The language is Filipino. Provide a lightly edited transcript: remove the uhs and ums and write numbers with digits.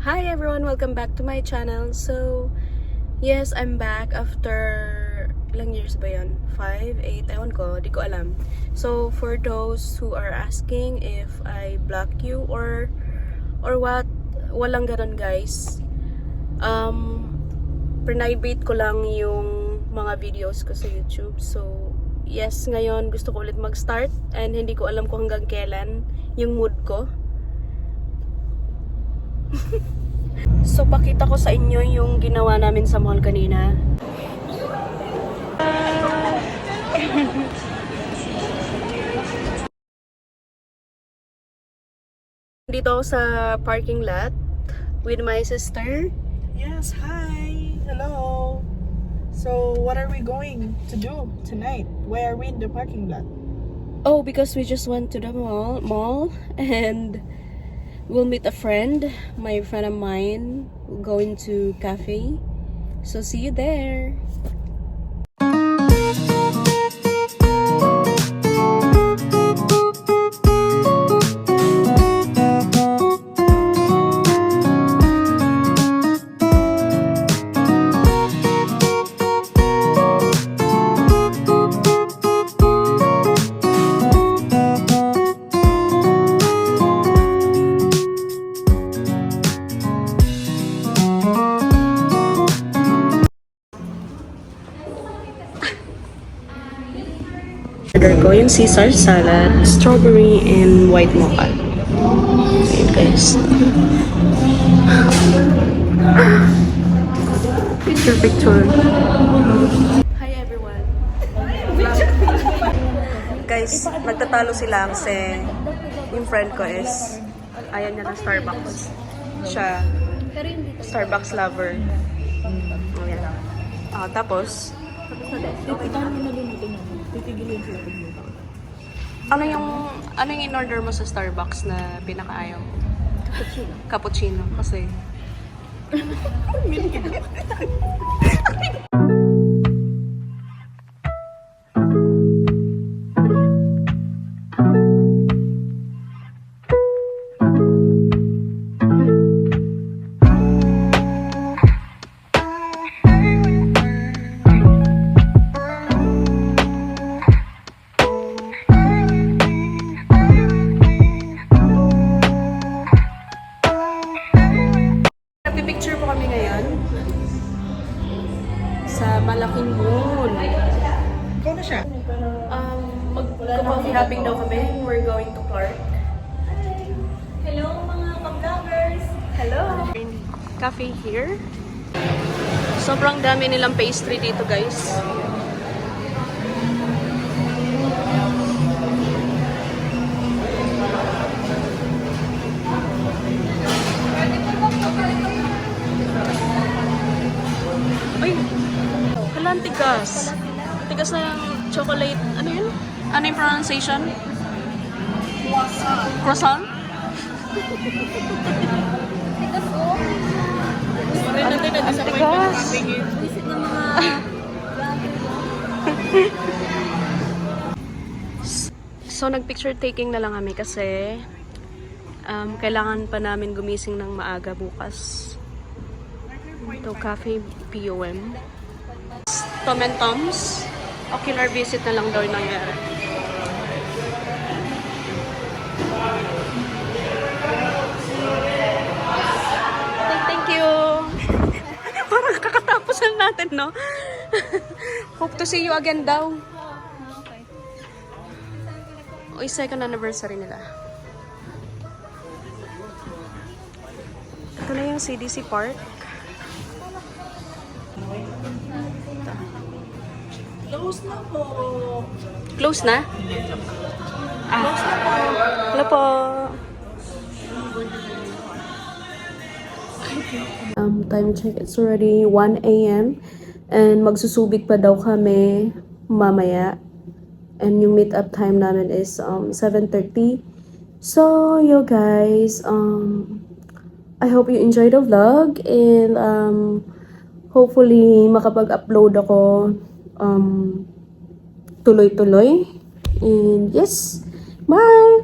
Hi everyone! Welcome back to my channel. So, yes, I'm back after ilang years ba yun? 5, 8, ewan ko, di ko alam. So, for those who are asking if I block you or what, walang ganun guys. Private ko lang yung mga videos ko sa YouTube. So, yes, ngayon gusto ko ulit mag-start and hindi ko alam kung hanggang kailan yung mood ko. So, pakita ko sa inyo yung ginawa namin sa mall kanina. Dito ako sa parking lot with my sister. Yes, hi. Hello. So, what are we going to do tonight? Why are we in the parking lot? Oh, because we just went to the mall and we'll meet a friend, my friend of mine, going to cafe. So see you there. Order ko yung Caesar salad, strawberry, and white mocha. Ayan guys. Picture. Hi everyone. Guys, nagtatalo sila kasi yung friend ko is ayaw niya ng Starbucks. Siya, Starbucks lover. Ayan. Tapos, ano yung in-order mo sa Starbucks na pinakaayaw? Cappuccino. Kasi picture po kami ngayon sa malaking mall. Ikaw na siya. Mag-coffee hopping daw kami. We're going to Clark. Hello mga ka-vloggers! Hello! Cafe here. Sobrang dami nilang pastry dito guys. Ay! Kalang tigas. Tigas na yung chocolate. Ano yun? Ano yung pronunciation? Croissant? Tigas ko! Sorry natin na-disappoint Tigas. na tingin. Visit ng mga So, nag-picture taking na lang kami kasi kailangan pa namin gumising ng maaga bukas. Ito, Cafe POM. Tom and Tom's. Ocular visit na lang daw yung nangyari. Thank you! Parang kakatapusan natin, no? Hope to see you again daw. okay. O, second anniversary nila. Ito na yung CDC Park. Close na po. Close na? Close na po. Hello po. Time check, it's already 1 a.m. and magsusubik pa daw kami mamaya. And yung meet-up time namin is 7:30. So, yo guys, I hope you enjoyed the vlog and hopefully makapag-upload ako tuloy-tuloy. And yes, bye!